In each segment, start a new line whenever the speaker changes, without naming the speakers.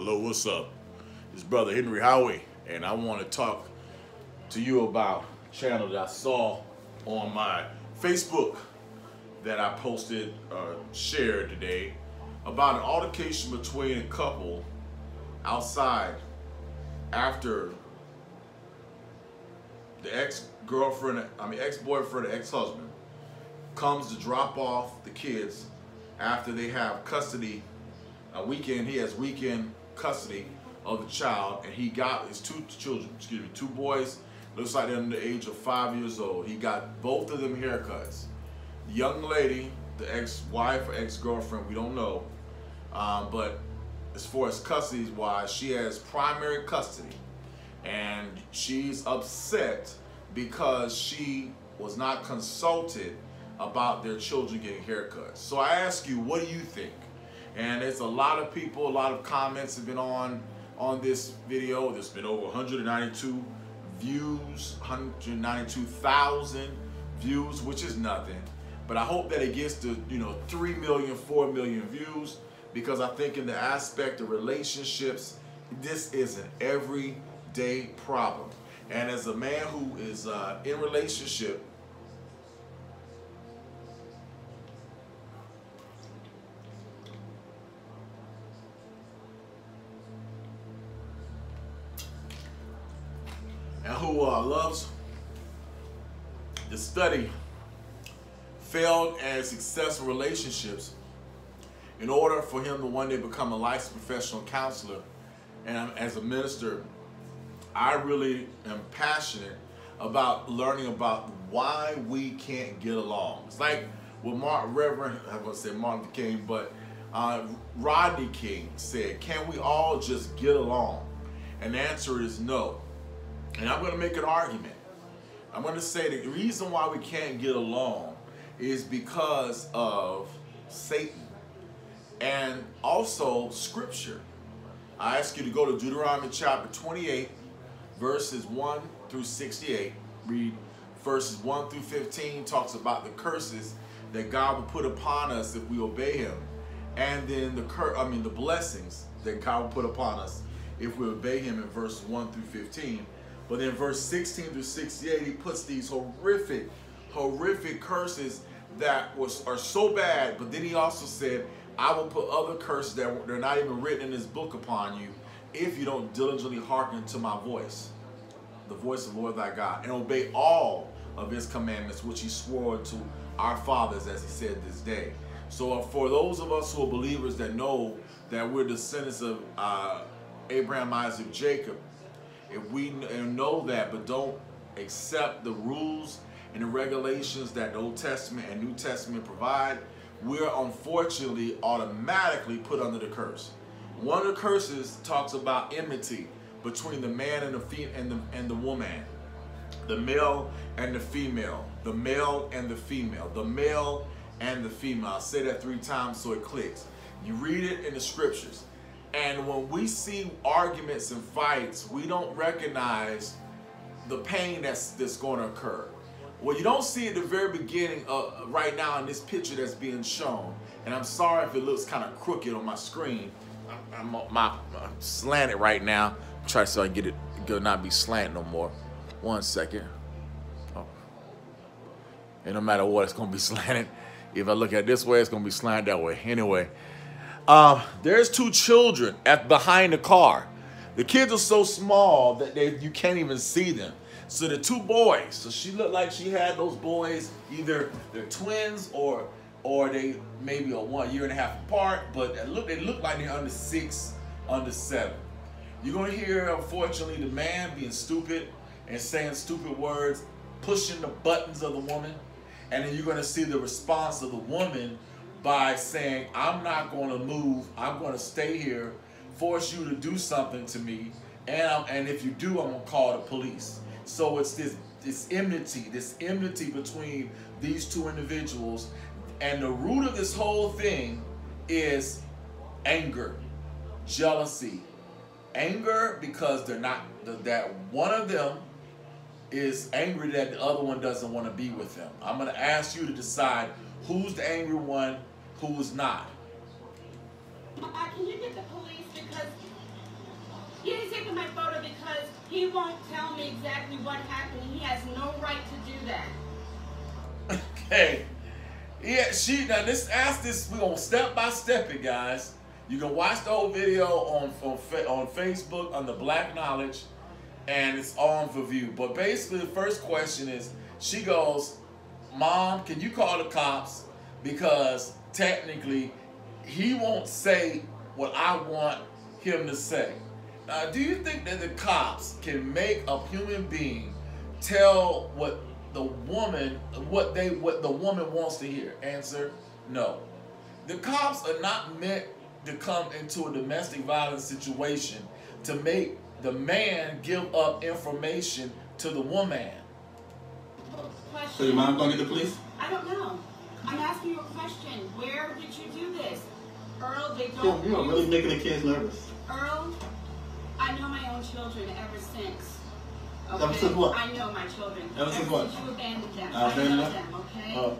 Hello, what's up? It's Brother Henry Howie, and I want to talk to you about a channel that I saw on my Facebook that I posted, shared today, about an altercation between a couple outside after the ex-boyfriend, ex-husband comes to drop off the kids after they have custody. He has weekend custody of the child, and he got his two boys, looks like they're under the age of 5 years old. He got both of them haircuts. The young lady, the ex-wife or ex-girlfriend, we don't know, but as far as custody wise, she has primary custody, and she's upset because she was not consulted about their children getting haircuts. So I ask you, what do you think? And there's a lot of people, a lot of comments have been on this video. There's been over 192 views, 192,000 views, which is nothing. But I hope that it gets to 3 million, 4 million views, because I think in the aspect of relationships, this is an everyday problem. And as a man who is in relationship, and who loves to study failed and successful relationships, in order for him to one day become a licensed professional counselor, and as a minister, I really am passionate about learning about why we can't get along. It's like what Reverend, I was going to say Martin Luther King, but Rodney King said, can we all just get along? And the answer is no. And I'm going to make an argument. I'm going to say that the reason why we can't get along is because of Satan and also Scripture. I ask you to go to Deuteronomy chapter 28, verses 1 through 68. Read verses 1 through 15, talks about the curses that God will put upon us if we obey Him, and then the blessings that God will put upon us if we obey Him in verses 1 through 15. But in verse 16 through 68, he puts these horrific curses that are so bad. But then he also said, I will put other curses that they're not even written in this book upon you if you don't diligently hearken to my voice, the voice of the Lord thy God, and obey all of his commandments, which he swore to our fathers, as he said this day. So for those of us who are believers that know that we're descendants of Abraham, Isaac, Jacob, if we know that but don't accept the rules and the regulations that the Old Testament and New Testament provide, we're unfortunately automatically put under the curse. One of the curses talks about enmity between the man and the woman, the male and the female, the male and the female, the male and the female. I'll say that 3 times so it clicks. You read it in the scriptures. And when we see arguments and fights, we don't recognize the pain that's going to occur. Well, you don't see at the very beginning, right now in this picture that's being shown, and I'm sorry if it looks kind of crooked on my screen. I'm slanted right now. Try so I can get it, not be slant no more. 1 second. Oh. And no matter what, it's going to be slanted. If I look at it this way, it's going to be slanted that way. Anyway. There's 2 children behind the car. The kids are so small that you can't even see them. So the 2 boys, so she looked like she had those boys, either they're twins or they maybe are 1.5 years apart, but they look like they're under 6, under 7. You're going to hear, unfortunately, the man being stupid and saying stupid words, pushing the buttons of the woman, and then you're going to see the response of the woman by saying, I'm not going to move, I'm going to stay here, force you to do something to me, and if you do, I'm going to call the police. So it's this enmity between these 2 individuals, and the root of this whole thing is anger, jealousy. Anger because they're not, that one of them is angry that the other one doesn't want to be with them. I'm going to ask you to decide who's the angry one, who's not.
Can you get the police? Because He ain't taking my photo because he won't tell me exactly what happened. He has no right to do that.
Okay. Yeah, we're gonna step by step it, guys. You can watch the whole video on Facebook under Black Knowledge, and it's on for view. But basically, the first question is, she goes, "Mom, can you call the cops? Because technically, he won't say what I want him to say." Now, do you think that the cops can make a human being tell what the woman wants to hear? Answer: no. The cops are not meant to come into a domestic violence situation to make the man give up information to the woman.
So your mom gonna get the police?
I don't know. I'm asking you a question. Where did you do this? Earl, they don't.
You're really making the kids nervous.
Earl, I know my own children ever since. Okay?
Ever since what?
I know my children.
Ever since what?
You abandoned them.
I
know them, okay?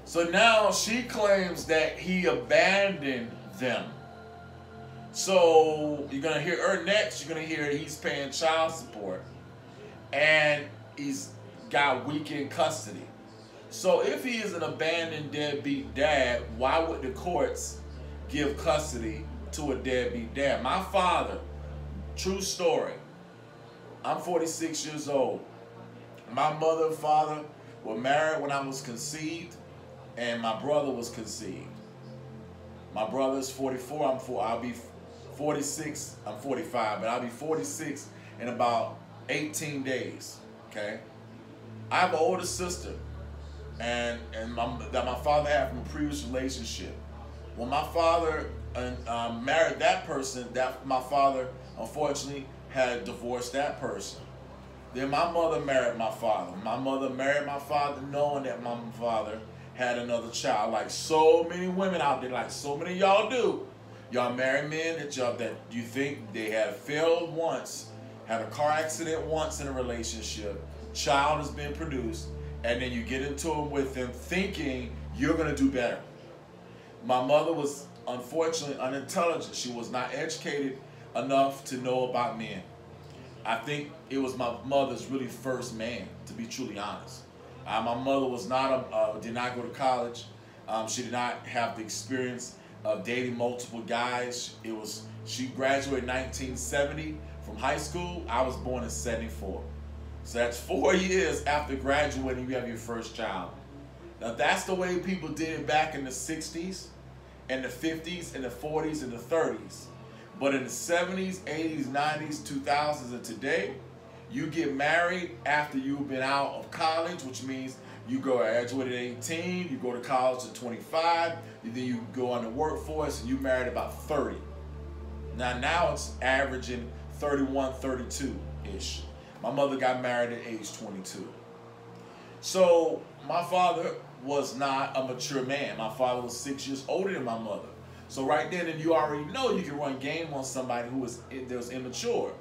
So now she claims that he abandoned them. So you're going to hear her next. You're going to hear he's paying child support. And he's got weekend custody. So if he is an abandoned deadbeat dad, why would the courts give custody to a deadbeat dad? My father, true story, I'm 46 years old. My mother and father were married when I was conceived, and my brother was conceived. My brother's 44, I'll be 46, I'm 45, but I'll be 46 in about 18 days, okay? I have an older sister, and that my father had from a previous relationship. When my father married that person, my father, unfortunately, had divorced that person. Then my mother married my father. My mother married my father knowing that my father had another child. Like so many women out there, like so many of y'all do. Y'all marry men that you think they had failed once, had a car accident once in a relationship, child has been produced, and then you get into it with them thinking you're going to do better. My mother was unfortunately unintelligent. She was not educated enough to know about men. I think it was my mother's really first man, to be truly honest. My mother was did not go to college. She did not have the experience of dating multiple guys. She graduated in 1970 from high school. I was born in 74. So that's 4 years after graduating, you have your first child. Now that's the way people did it back in the 60s and the 50s and the 40s and the 30s. But in the 70s, 80s, 90s, 2000s, and today, you get married after you've been out of college, which means you graduate at 18, you go to college at 25, then you go on the workforce, and you married about 30. Now it's averaging 31, 32-ish. My mother got married at age 22. So my father was not a mature man. My father was 6 years older than my mother. So right then, and you already know you can run game on somebody who was immature,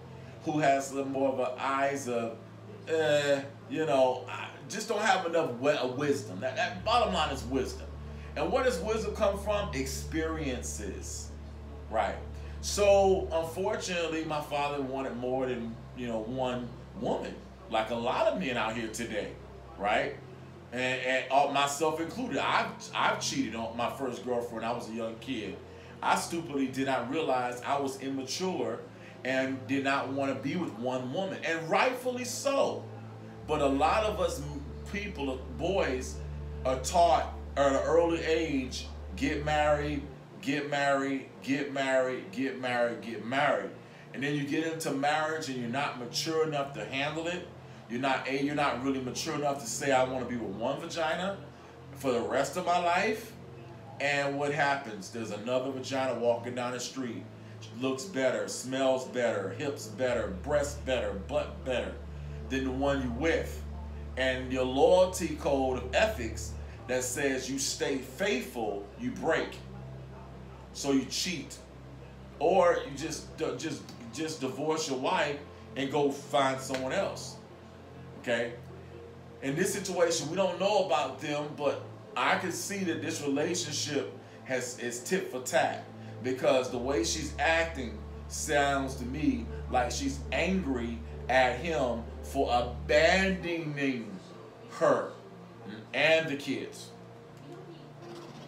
who has a little more of an eyes of, just don't have enough wisdom. That bottom line is wisdom. And where does wisdom come from? Experiences, right? So unfortunately, my father wanted more than one woman, like a lot of men out here today, right? And myself included. I've cheated on my first girlfriend when I was a young kid. I stupidly did not realize I was immature and did not want to be with one woman, and rightfully so. But a lot of us people, boys, are taught at an early age, get married, get married, get married, get married, get married. And then you get into marriage and you're not mature enough to handle it. You're not really mature enough to say, I want to be with one vagina for the rest of my life. And what happens? There's another vagina walking down the street. Looks better, smells better, hips better, breasts better, butt better than the one you're with. And your loyalty code of ethics that says you stay faithful, you break. So you cheat. Or you just divorce your wife and go find someone else. Okay? In this situation, we don't know about them, but I can see that this relationship is tit for tat, because the way she's acting sounds to me like she's angry at him for abandoning her and the kids.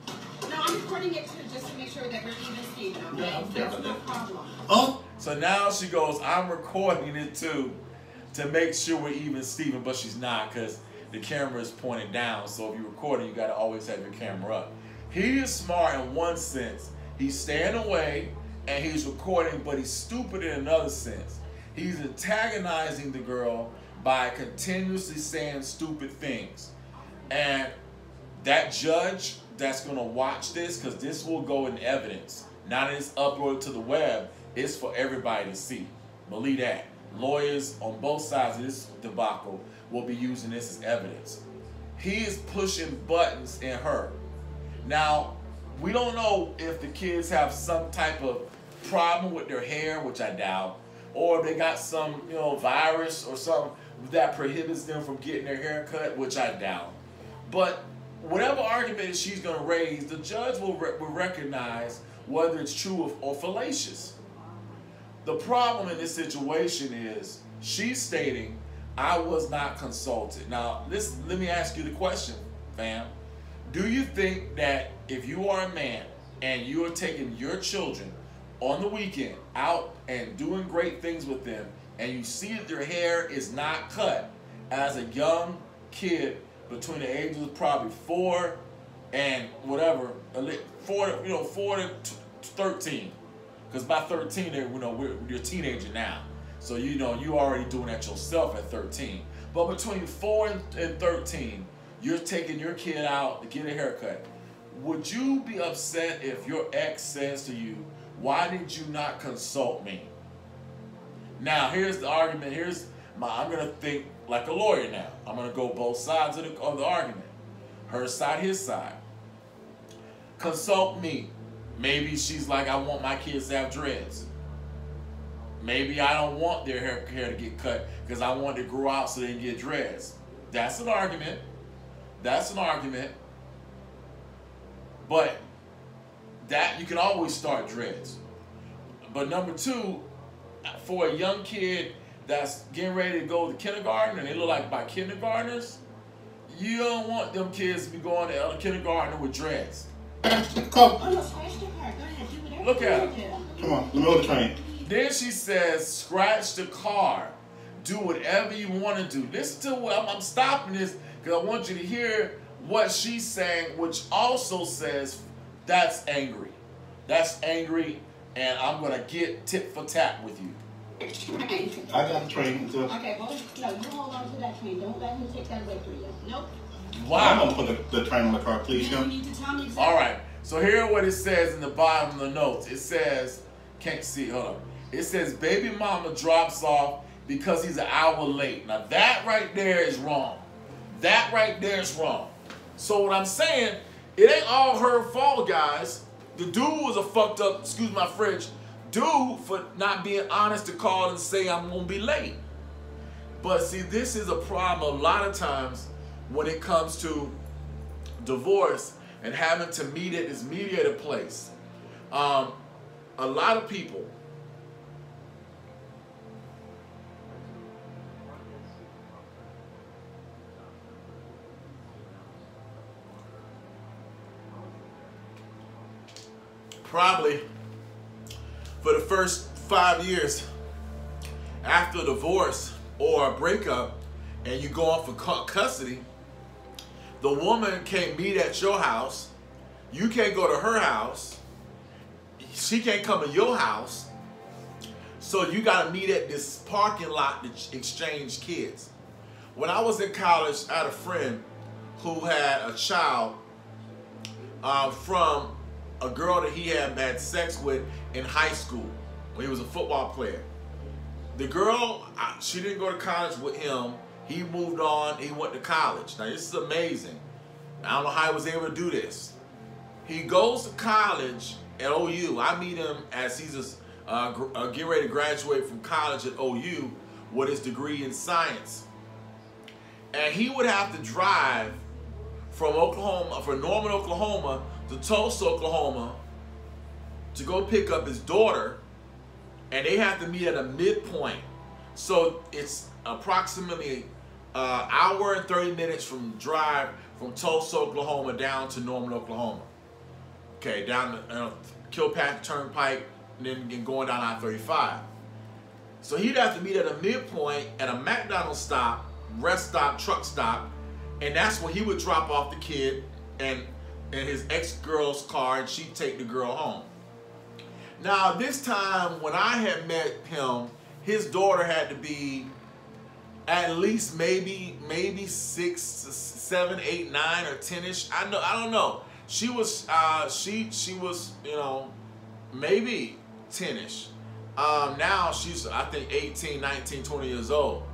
No, I'm recording it too, just to make sure that we're even, Stephen, okay?
Yeah,
That's no problem.
Oh,
So now she goes, I'm recording it too to make sure we're even, Stephen, but she's not because the camera is pointing down. So if you're recording, you got to always have your camera up. He is smart in one sense. He's staying away and he's recording, but he's stupid in another sense. He's antagonizing the girl by continuously saying stupid things. And that judge that's going to watch this, because this will go in evidence. Now that it's uploaded to the web, it's for everybody to see. Believe that. Lawyers on both sides of this debacle will be using this as evidence. He is pushing buttons in her. Now, we don't know if the kids have some type of problem with their hair, which I doubt, or if they got some, virus or something that prohibits them from getting their hair cut, which I doubt. But whatever argument she's going to raise, the judge will recognize whether it's true or fallacious. The problem in this situation is she's stating, I was not consulted. Now, let me ask you the question, fam. Do you think that if you are a man and you are taking your children on the weekend out and doing great things with them, and you see that their hair is not cut as a young kid between the ages of probably 4 and whatever, 4 to 13, because by 13, you're a teenager now, so you already doing that yourself at 13. But between 4 and 13, you're taking your kid out to get a haircut. Would you be upset if your ex says to you, why did you not consult me? Now, here's the argument. I'm going to think like a lawyer now. I'm going to go both sides of the argument. Her side, his side. Consult me. Maybe she's like, I want my kids to have dreads. Maybe I don't want their hair to get cut because I want it to grow out so they can get dreads. That's an argument. That's an argument. But that you can always start dreads. But number two, for a young kid that's getting ready to go to kindergarten and they look like by kindergartners, you don't want them kids to be going to kindergarten with dreads.
Come.
Oh, no, scratch the car. Go ahead, do whatever.
Look at her.
Come on, let me go to the train.
Then she says, scratch the car. Do whatever you want to do. Listen to what I'm stopping this because I want you to hear what she's saying, which also says that's angry. That's angry, and I'm going to get tit for tat with you.
I got the train. So.
Okay, well, no, you hold on to that train. Don't let him take that away from you. Nope.
Wow.
I'm going to put the train on the car, please.
You don't need to tell me exactly.
All right. So here what it says in the bottom of the notes. It says, can't see, hold on. It says, baby mama drops off because he's an hour late. Now that right there is wrong. That right there is wrong. So what I'm saying, it ain't all her fault, guys. The dude was a fucked up, excuse my French, dude for not being honest to call and say I'm gonna be late. But see, this is a problem a lot of times when it comes to divorce and having to meet at this mediator place. A lot of people probably for the first 5 years after a divorce or a breakup and you go on for custody, the woman can't meet at your house, you can't go to her house, she can't come to your house, so you got to meet at this parking lot to exchange kids. When I was in college, I had a friend who had a child from a girl that he had sex with in high school when he was a football player. The girl, she didn't go to college with him. He moved on, he went to college. Now this is amazing. I don't know how he was able to do this. He goes to college at OU. I meet him as he's getting ready to graduate from college at OU with his degree in science. And he would have to drive from Norman, Oklahoma to Tulsa, Oklahoma to go pick up his daughter and they have to meet at a midpoint. So it's approximately an hour and 30 minutes from drive from Tulsa, Oklahoma down to Norman, Oklahoma. Okay, down the Kilpatrick Turnpike and then going down I-35. So he'd have to meet at a midpoint at a McDonald's stop, rest stop, truck stop, and that's where he would drop off the kid and his ex-girl's car, and she'd take the girl home. Now, this time when I had met him, his daughter had to be at least maybe 6, 7, 8, 9, or 10ish. I don't know. She was she was, you know, maybe 10ish. Now she's, I think, 18, 19, 20 years old.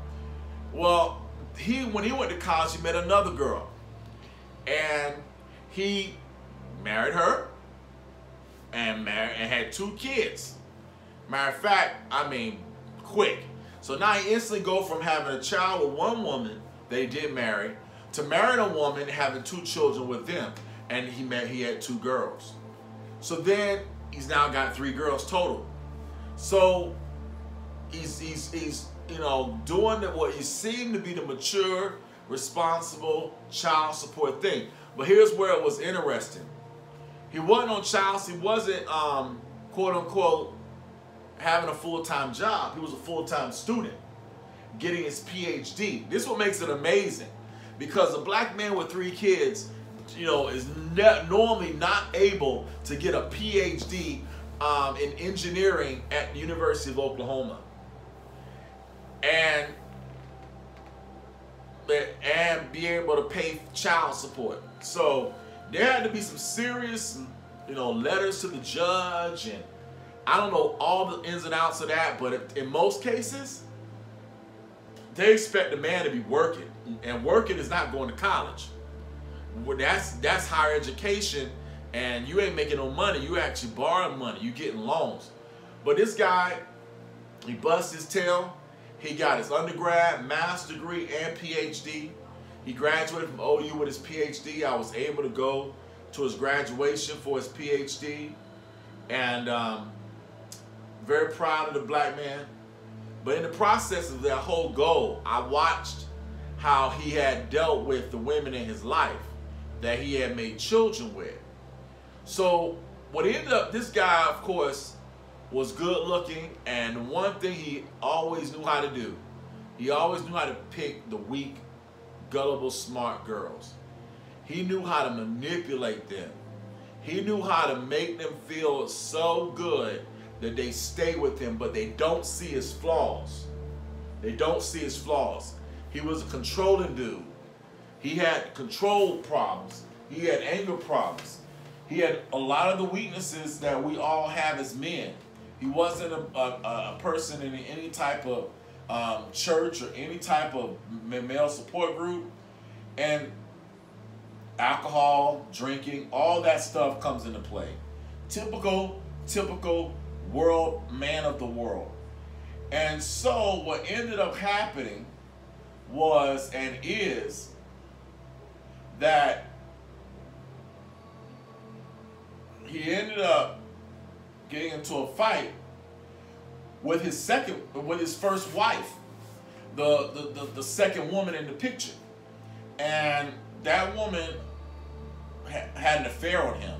Well, when he went to college, he met another girl, and he married her and had 2 kids. Matter of fact, I mean, quick. So now he instantly go from having a child with one woman that he did marry to marrying a woman and having 2 children with them, and he had 2 girls. So then he's now got 3 girls total. So he's you know, doing what he seemed to be the mature, responsible child support thing. But here's where it was interesting. He wasn't on he wasn't quote unquote having a full-time job. He was a full-time student getting his PhD. This is what makes it amazing, because a black man with 3 kids, you know, is normally not able to get a PhD in engineering at the University of Oklahoma, and be able to pay child support. So there had to be some serious, you know, letters to the judge, and I don't know all the ins and outs of that, but in most cases, they expect the man to be working, and working is not going to college. That's higher education, and you ain't making no money. You actually borrowing money. You getting loans. But this guy, he bust his tail. He got his undergrad, master's degree, and PhD. He graduated from OU with his PhD. I was able to go to his graduation for his PhD, and very proud of the black man. But in the process of that whole goal, I watched how he had dealt with the women in his life that he had made children with. So what ended up, this guy, of course, was good looking, and one thing he always knew how to do, he always knew how to pick the weak, gullible, smart girls. He knew how to manipulate them. He knew how to make them feel so good that they stay with him, but they don't see his flaws. They don't see his flaws. He was a controlling dude. He had control problems. He had anger problems. He had a lot of the weaknesses that we all have as men. He wasn't a person in any type of church or any type of male support group. And alcohol, drinking, all that stuff comes into play. Typical world, man of the world. And so what ended up happening was, and is, that he ended up getting into a fight with his first wife, the second woman in the picture. And that woman had an affair on him.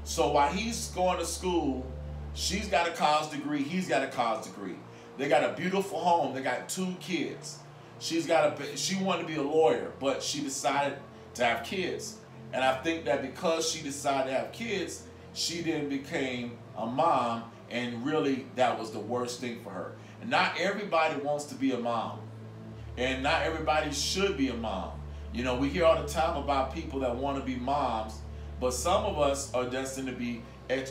So while he's going to school, she's got a college degree, he's got a college degree. They got a beautiful home, they got 2 kids. She wanted to be a lawyer, but she decided to have kids. And I think that because she decided to have kids, she then became a mom, and really that was the worst thing for her. And not everybody wants to be a mom, and not everybody should be a mom. You know, we hear all the time about people that want to be moms, but some of us are destined to be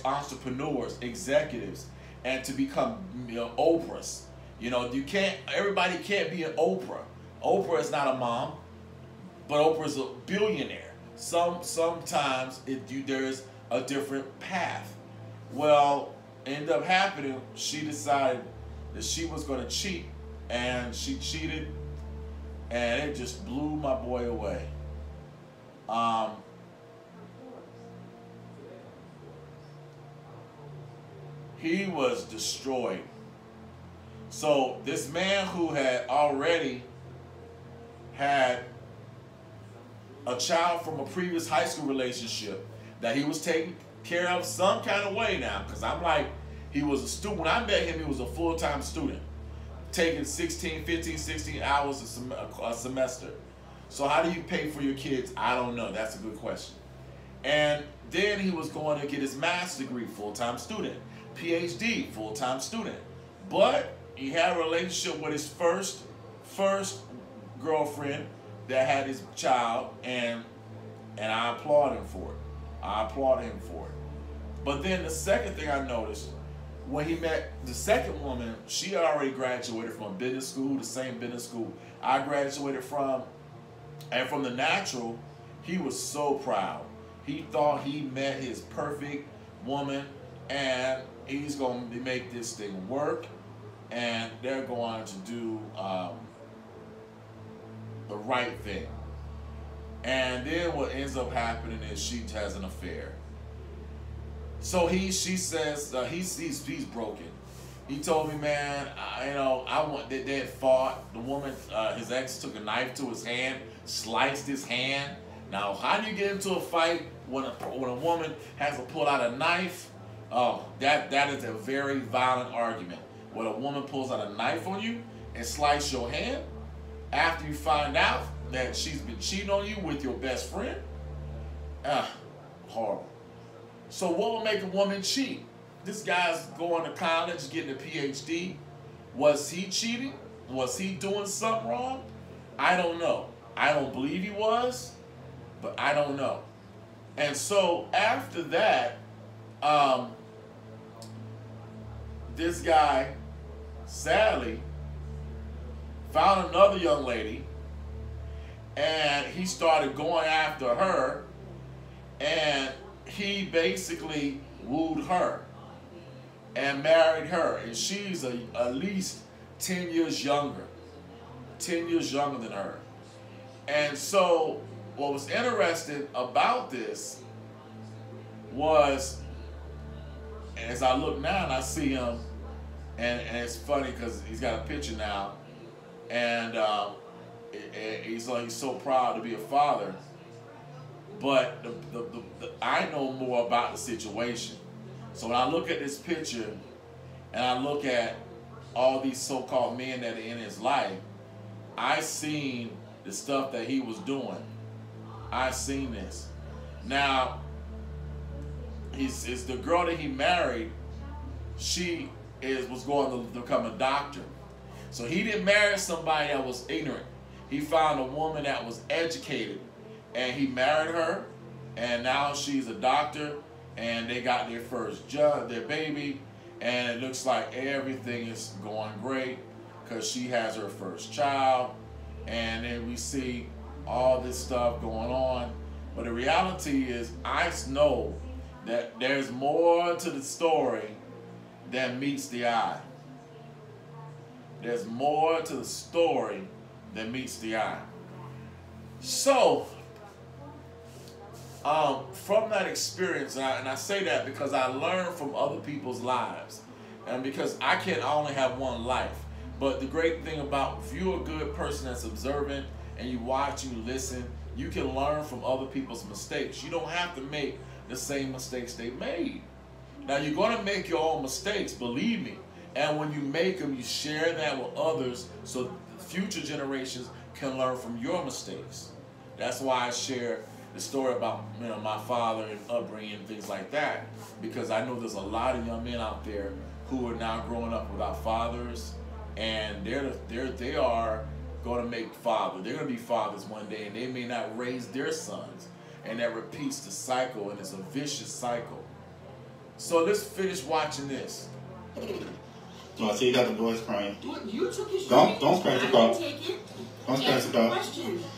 entrepreneurs, executives, and to become, you know, Oprahs. You know, everybody can't be an Oprah. Oprah is not a mom, but Oprah's a billionaire. Sometimes there is a different path. Well, ended up happening, she decided that she was going to cheat, and she cheated, and it just blew my boy away. He was destroyed. So this man who had already had a child from a previous high school relationship that he was taking care of some kind of way now, because I'm like, he was a student. When I met him, he was a full-time student, taking 15, 16 hours a semester. So how do you pay for your kids? I don't know. That's a good question. And then he was going to get his master's degree, full-time student, PhD, full-time student. But he had a relationship with his first girlfriend that had his child, and I applaud him for it. I applaud him for it. But then the second thing I noticed, when he met the second woman, she had already graduated from business school, the same business school I graduated from. And from the natural, he was so proud. He thought he met his perfect woman, and he's going to make this thing work, and they're going to do the right thing. And then what ends up happening is she has an affair. So she says he's broken. He told me, man, I want that they had fought. The woman, his ex, took a knife to his hand, sliced his hand. Now, how do you get into a fight when a woman has to pull out a knife? Oh, that is a very violent argument. When a woman pulls out a knife on you and slices your hand after you find out that she's been cheating on you with your best friend, horrible. So what will make a woman cheat? This guy's going to college, getting a PhD. Was he cheating? Was he doing something wrong? I don't know. I don't believe he was, but I don't know. And so after that, this guy, sadly, found another young lady, and he started going after her, and he basically wooed her and married her, and she's at least 10 years younger. 10 years younger than her. And so what was interesting about this was, as I look now and I see him, and it's funny because he's got a picture now, and he's so proud to be a father. But I know more about the situation. So when I look at this picture and I look at all these so-called men that are in his life, I seen the stuff that he was doing. I seen this. Now, it's the girl that he married, she was going to become a doctor. So he didn't marry somebody that was ignorant. He found a woman that was educated, and he married her, and now she's a doctor, and they got their first their baby, and it looks like everything is going great because she has her first child, and then we see all this stuff going on. But the reality is, I know that there's more to the story than meets the eye. There's more to the story than meets the eye. So, from that experience, and I say that because I learned from other people's lives, and because I can only have one life. But the great thing about, if you're a good person that's observant and you watch, you listen, you can learn from other people's mistakes. You don't have to make the same mistakes they made. Now, you're going to make your own mistakes, believe me. And when you make them, you share that with others so future generations can learn from your mistakes. That's why I share the story about my father and upbringing and things like that, because I know there's a lot of young men out there who are now growing up without fathers, and they are going to make fathers. They're going to be fathers one day, and they may not raise their sons, and that repeats the cycle, and it's a vicious cycle. So let's finish watching this.
Oh, I see you got the boys crying.
You took his
Don't scratch the car. Don't scratch the car.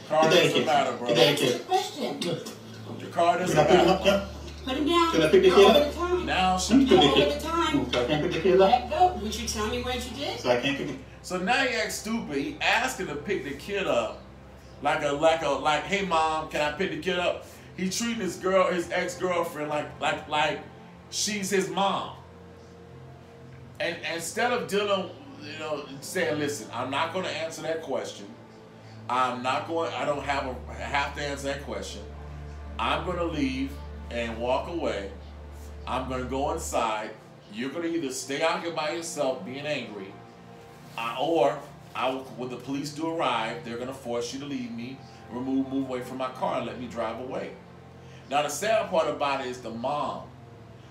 Car doesn't matter, bro. The car doesn't matter.
Put him down.
Can I pick the kid up?
Now
Can I
she.
pick the
All
kid
the time.
up? So I can't pick the kid up?
Let go. Would you tell me what you did?
So I can't pick it.
So now he acts stupid. He asking to pick the kid up, like, hey mom, can I pick the kid up? He treating his ex-girlfriend like she's his mom. And instead of dealing saying, listen, I'm not going to answer that question. I don't have to answer that question. I'm going to leave and walk away. I'm going to go inside. You're going to either stay out here by yourself being angry, or when the police do arrive, they're going to force you to leave me, move away from my car and let me drive away. Now, the sad part about it is the mom.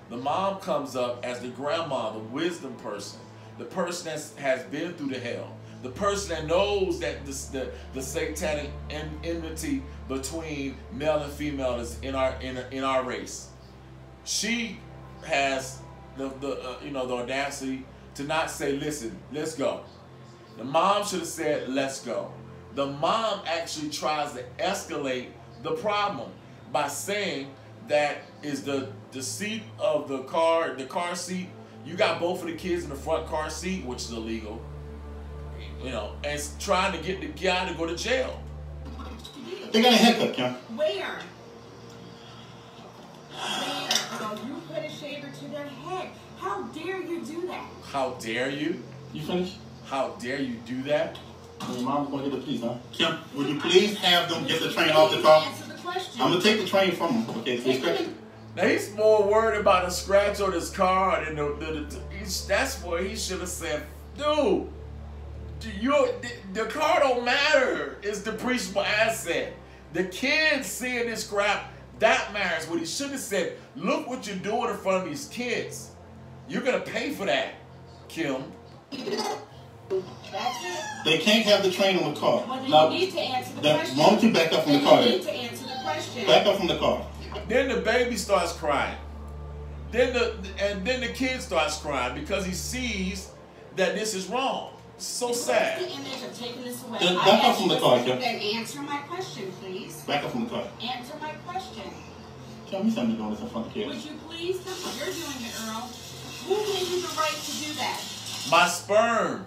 The mom comes up as the grandma, the wisdom person, the person that has been through the hell, the person that knows that the satanic enmity between male and female is in our race. She has the audacity to not say, listen, let's go. The mom should have said, let's go. The mom actually tries to escalate the problem by saying that is the seat of the car seat. You got both of the kids in the front car seat, which is illegal. And trying to get the guy to go to jail.
They got a haircut, Kim.
Where? So you put a shaver to their head. How dare you do that?
How dare you?
You finished?
How dare you do that?
Your mom's going to get the police, huh? Kim, would you please have them get the train off the car?
Answer the question.
I'm going to take the train from them. Okay, please.
Now he's more worried about a scratch on his car than that's where he should have said, dude, the car don't matter. It's depreciable asset. The kids seeing this crap, that matters. What he should have said, look what you're doing in front of these kids. You're going to pay for that, Kim.
They can't have the train on the car.
Well, then you need to answer the question.
Why don't you back up from the car?
You need to answer the question.
Back up from the car.
Then the baby starts crying. Then the kid starts crying because he sees that this is wrong. It's so sad.
What's the image of taking this away?
Back up from the car, Kim.
Then answer my question, please.
Back up from the car.
Answer my question.
Tell me something doing this in front of the kids.
Would you please tell me you're doing it, Earl? Who gave you the right to do that?
My sperm.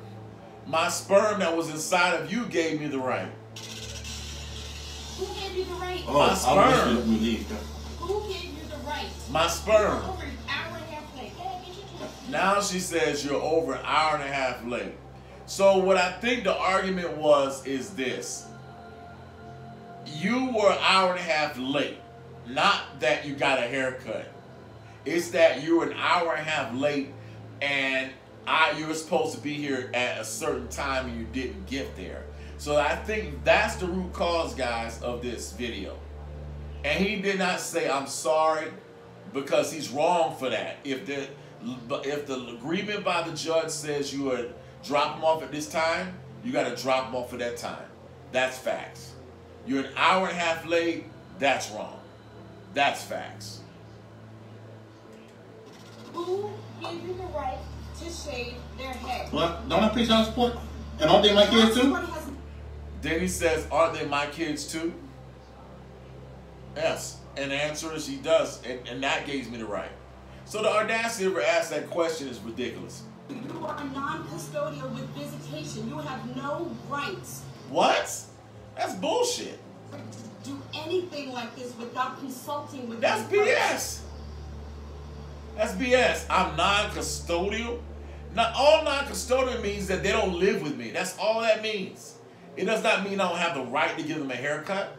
My sperm that was inside of you gave me the right.
Who gave you the right?
My sperm.
Who gave you the right?
My sperm.
You're over an hour and a half late.
Now she says you're over an hour and a half late. So what I think the argument is this. You were an hour and a half late. Not that you got a haircut. It's that you were an hour and a half late and you were supposed to be here at a certain time and you didn't get there. So I think that's the root cause, guys, of this video. And he did not say, I'm sorry, because he's wrong for that. If the agreement by the judge says you would drop him off at this time, you got to drop him off at that time. That's facts. You're an hour and a half late, that's wrong. That's facts.
Who gave you the right to shave their head?
Well, don't I preach child support? And aren't they my kids too?
Then he says, aren't they my kids too? Yes. And the answer is he does. And that gives me the right. So the audacity to ask that question is ridiculous.
You are non-custodial with visitation. You have no rights.
What? That's bullshit.
Do anything like this without consulting with
That's BS. That's BS. I'm non-custodial. All non-custodial means that they don't live with me. That's all that means. It does not mean I don't have the right to give them a haircut.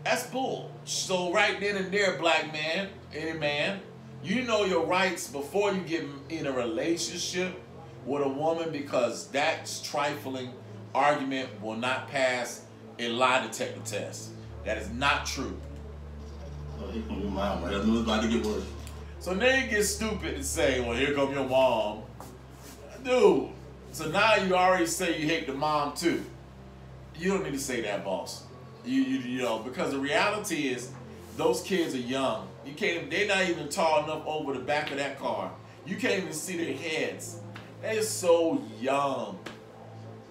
That's bull. So right then and there, black man, any man, you know your rights before you get in a relationship with a woman, because that trifling argument will not pass a lie detector test. That is not true.
Oh, he's gonna be mom, right? I knew it was about to get worse.
So then you get stupid and say, well, here come your mom. Dude, so now you already say you hate the mom too. You don't need to say that, boss. You know, because the reality is those kids are young. They're not even tall enough over the back of that car. You can't even see their heads. They're so young.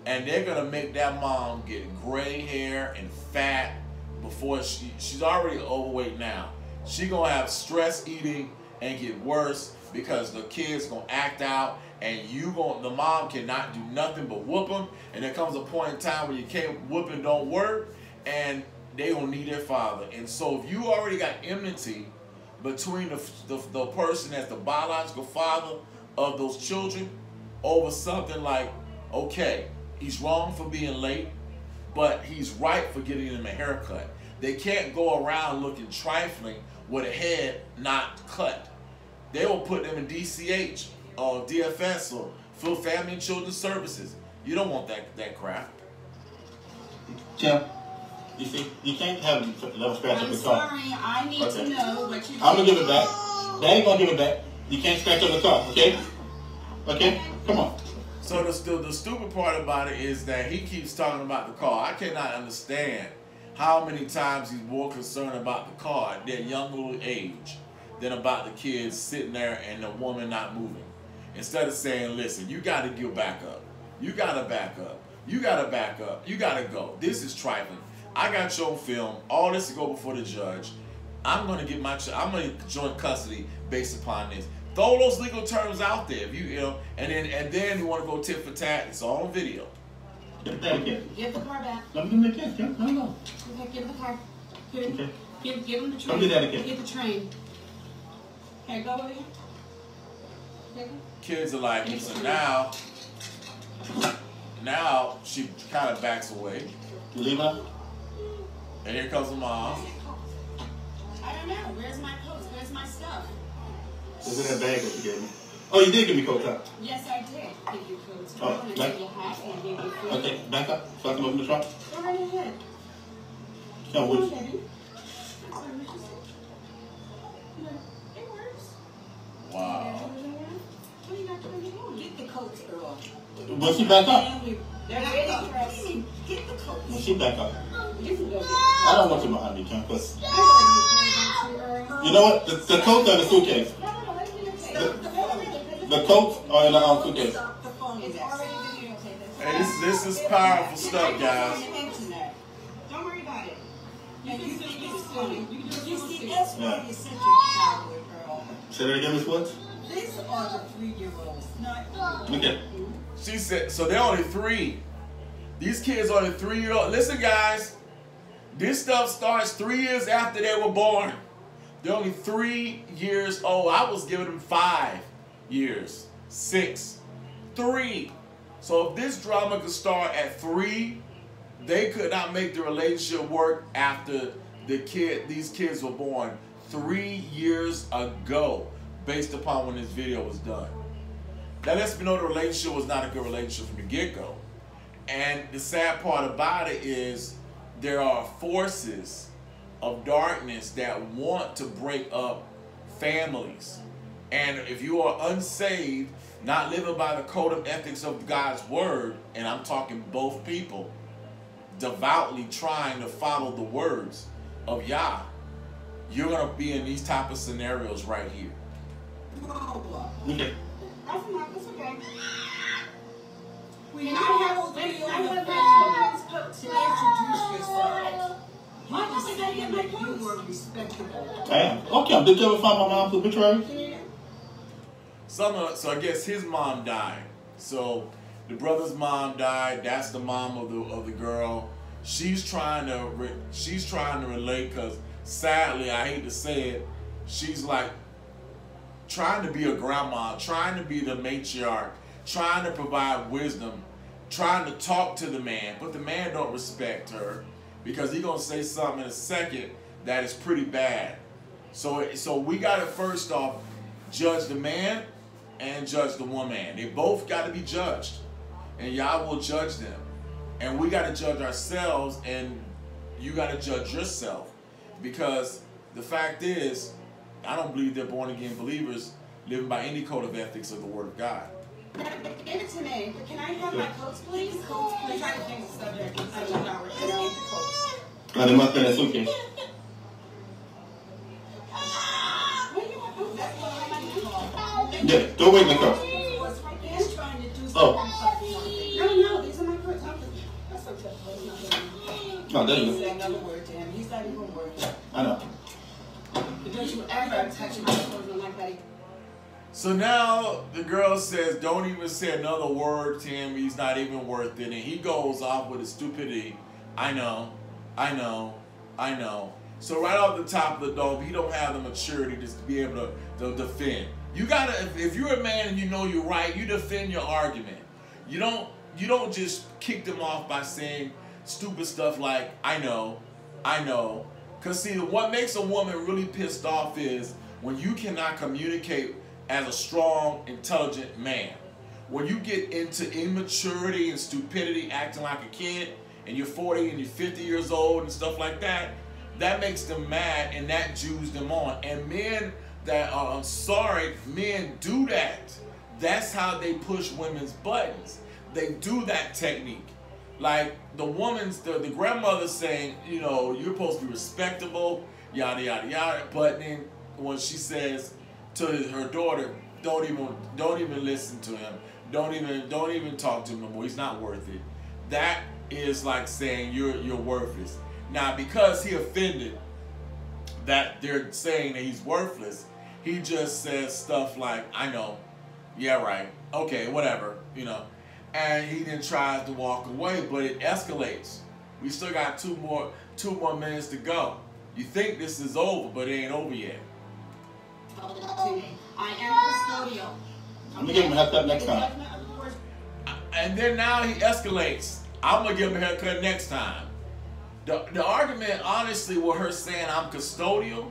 And they're gonna make that mom get gray hair and fat before she's already overweight now. She's gonna have stress eating and get worse because the kid's gonna act out, and the mom cannot do nothing but whoop them. And there comes a point in time where you can't whooping don't work, and they gonna need their father. And so if you already got enmity between the person that's the biological father of those children over something like, okay, he's wrong for being late, but he's right for getting him a haircut. They can't go around looking trifling with a head not cut. They will put them in DCH or DFS or Full Family and Children's Services. You don't want that crap.
Tim, you see, you can't have a little scratch up
I'm
the car.
sorry, I need to know what you
I'm gonna give it back. Daddy gonna give it back. You can't scratch up the car, okay? Okay? Come on.
So the stupid part about it is that he keeps talking about the car. I cannot understand how many times he's more concerned about the car at their young little age than about the kids sitting there and the woman not moving. Instead of saying, listen, you got to get back up. You got to back up. You got to back up. You got to go. This is trifling. I got your film. All this to go before the judge. I'm going to get I'm going to joint custody based upon this. Throw those legal terms out there, if you know, and then you want to go tit for tat. It's all on video.
Give the kid.
Give the car back.
Let me give the kid, Kim. No.
Okay, give the car. Give,
Okay.
give him the train.
Come get that again.
Get the train. Here, go over here.
Kids are like, so now she kind of backs away.
You leave her?
And here comes the mom.
I don't know. Where's my coats? Where's my stuff?
It's in that bag that you gave me. Oh, you did give me coat, huh?
Yes, I did. Give you coats.
Oh,
And I
back.
gave you a hat and I gave you food.
Okay, back up so I can open the trunk.
Go right ahead.
Kim,
Come on,
which?
baby. It works.
Wow.
What are you not doing wrong? Get the coats, girl.
Will she back up?
They're ready for us. Get the coats.
Will she back up?
You can go get them.
I don't want you behind me, Kim, because
I already carried them to her.
you know what? The coats are in the suitcase.
No, let me okay.
The coats are in the suitcase.
It's already videotaped.
Hey, this is powerful stuff, guys.
Don't worry about it. You can see it's funny. You see,
That's why
Yeah.
you're such a coward, girl.
Say that again, Miss Woods?
These are the 3-year-olds, not you.
Okay.
She said, so they're only 3. These kids are only 3-year-old. Listen, guys, this stuff starts 3 years after they were born. They're only 3 years old. I was giving them 5 years, 6, 3. So if this drama could start at 3, they could not make the relationship work after these kids were born 3 years ago, based upon when this video was done. That lets me know the relationship was not a good relationship from the get-go. And the sad part about it is there are forces of darkness that want to break up families. And if you are unsaved, not living by the code of ethics of God's word, and I'm talking both people, devoutly trying to follow the words of Yah, you're going to be in these type of scenarios right here.
Okay.
That's enough. It's okay.
We
And
now
I
have
have
three
I
on the
have
phone
those
to
coats.
introduce yourself. You
Why
was
must I gotta
saying
get my
that you
coats?
were respectable.
Damn. Okay, did you ever find my mom's obituary?
So I guess his mom died. So the brother's mom died. That's the mom of the girl. She's trying to relate, because sadly, I hate to say it, she's like trying to be a grandma, trying to be the matriarch, trying to provide wisdom, trying to talk to the man, but the man don't respect her because he's gonna say something in a second that is pretty bad. So we gotta first off judge the man and judge the woman. They both got to be judged, and Yah will judge them. And we got to judge ourselves, and you got to judge yourself, because the fact is, I don't believe they're born again believers living by any code of ethics of the Word of God.
Give it to me. Can I have my coats, please? Coats, please. Try to change the subject. I don't know. Let's get the coats.
Oh, they must be in that suitcase.
What do you want? Oh, that's what I'm gonna do.
Yeah, go away in the car.
He's trying to do something.
Oh.
No, these are my coats. That's okay.
Oh, there you
Don't
go.
say another word to him. He's not even working.
I know.
Don't you ever touch my clothes like that.
So now the girl says, don't even say another word to him. He's not even worth it. And he goes off with his stupidity. I know. So right off the top of the dome, he don't have the maturity just to be able to defend. You gotta, if you're a man and you know you're right, you defend your argument. You don't just kick them off by saying stupid stuff like, I know. Because see, what makes a woman really pissed off is when you cannot communicate as a strong, intelligent man. When you get into immaturity and stupidity, acting like a kid, and you're 40 and you're 50 years old and stuff like that, that makes them mad and that Jews them on. And men that are, I'm sorry, men do that. That's how they push women's buttons. They do that technique. Like the grandmother saying, you know, you're supposed to be respectable, yada yada yada. But then when she says to her daughter, don't even listen to him, don't even talk to him no more. He's not worth it. That is like saying you're worthless. Now because he offended that they're saying that he's worthless, he just says stuff like, I know, yeah right, okay, whatever, you know. And he then tries to walk away, but it escalates. We still got two more minutes to go. You think this is over, but it ain't over yet.
I am custodial.
I'm gonna give him a haircut next time.
And then now he escalates. I'm gonna give him a haircut next time. The argument, honestly, with her saying I'm custodial,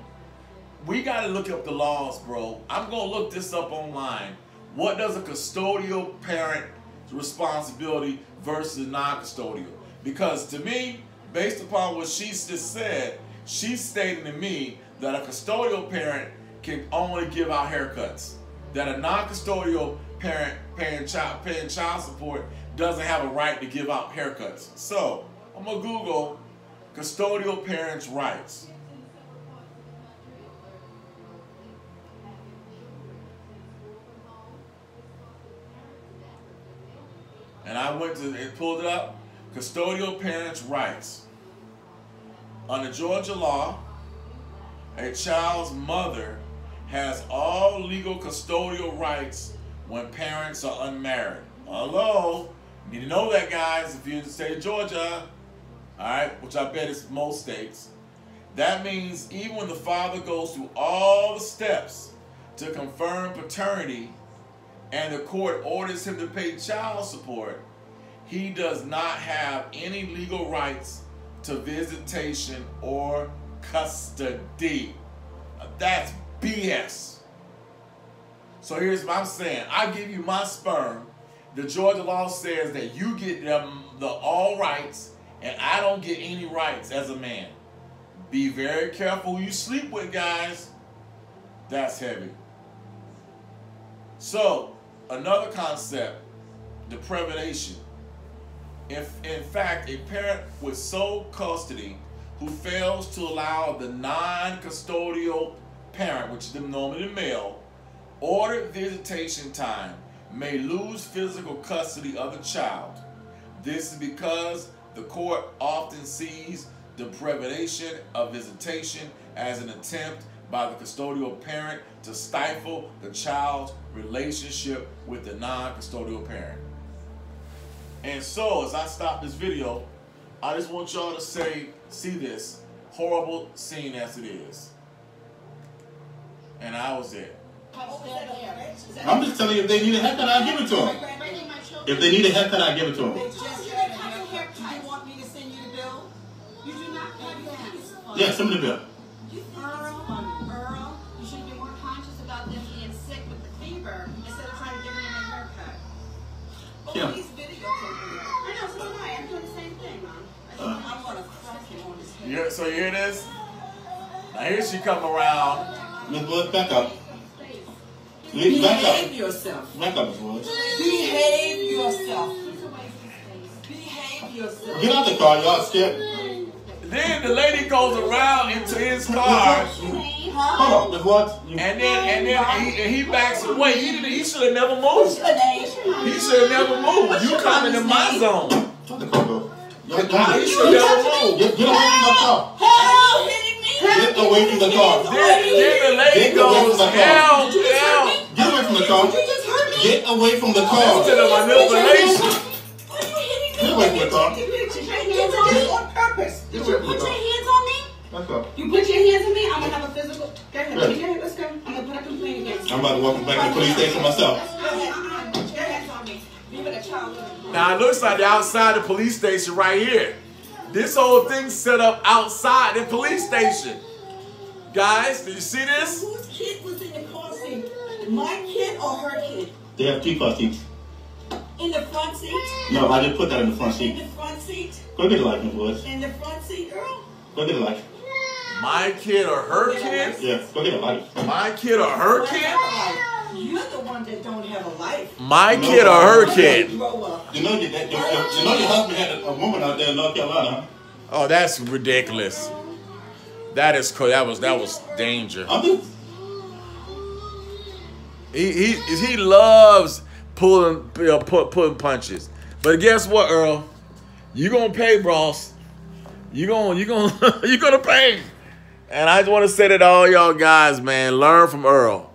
we gotta look up the laws, bro. I'm gonna look this up online. What does a custodial parent responsibility versus non-custodial? Because to me, based upon what she just said, she's stating to me that a custodial parent can only give out haircuts. That a non-custodial parent paying child support doesn't have a right to give out haircuts. So I'm gonna Google custodial parents' rights. And I went to and pulled it up. Custodial parents' rights. Under Georgia law, a child's mother has all legal custodial rights when parents are unmarried. Hello? You need to know that, guys, if you're in the state of Georgia. Alright, which I bet is most states. That means even when the father goes through all the steps to confirm paternity and the court orders him to pay child support, he does not have any legal rights to visitation or custody. That's BS. So here's what I'm saying. I give you my sperm. The Georgia law says that you get the all rights and I don't get any rights as a man. Be very careful who you sleep with, guys. That's heavy. So, another concept, deprivation. In fact, a parent with sole custody who fails to allow the non-custodial parent, which is normally the male, ordered visitation time may lose physical custody of the child. This is because the court often sees deprivation of visitation as an attempt by the custodial parent to stifle the child's relationship with the non-custodial parent. And so, as I stop this video, I just want y'all to see this horrible scene as it is. And I was there.
I'm just telling you, if they need a haircut, I'll give it to them. If they need a haircut, I'll give it to them.
They just had a haircut. Do you want me to send you the bill?
You do not have that.
Yeah, send me the bill.
Earl, you should be more conscious about them being sick with the fever instead of trying to give them a haircut.
Yeah.
Please videotape me.
I know, so am I. I'm doing the same thing, Mom.
I'm going to crack him on his head.
Yeah, so you hear this? Now here she come around.
Miss Woods, back up. Back
Behave
up.
yourself.
Back up, Miss Woods.
Behave yourself. Behave yourself.
Get out the car, y'all scared.
Then the lady goes around into his car,
Hold on, Miss Woods.
and then he backs away. He should have never moved. He should have never moved. You come into my zone.
Turn the car off.
He should have never moved.
Get away from the car.
Hell, hitting me.
Get away from the car.
Then the lady goes, hell.
Get away from the car. Get away from the car.
To the manipulation.
Get away from the car.
On purpose.
Get away from the car.
Hands on me?
No, Let's go.
You put your hands on me, I'm gonna have a physical. Go ahead,
Right.
go ahead, let's go. I'm gonna put a complaint against you.
I'm about to walk back to the police station myself.
Go ahead, put your hands on me. Leave it a child.
Now it looks like they're outside the police station right here. This whole thing's set up outside the police station. Guys, do you see this?
Whose kid was in the car seat? My kid or her kid?
They have 2 car seats.
In the front seat?
No, I just put that in the front
In
seat.
the front seat?
Go get a life, Miss Woods.
In the front seat, girl?
Go get a life.
My kid or her kid?
Yeah, go get a life.
My kid or her kid?
You're the one that don't have a life.
My kid or her kid?
Grow up.
You know your husband had a woman out there in North Carolina, huh?
Oh, that's ridiculous. That is cool. That was danger.
I'm just,
He loves pulling punches. But guess what, Earl? You gonna pay, boss. You gonna pay. And I just want to say that to all y'all guys, man, learn from Earl.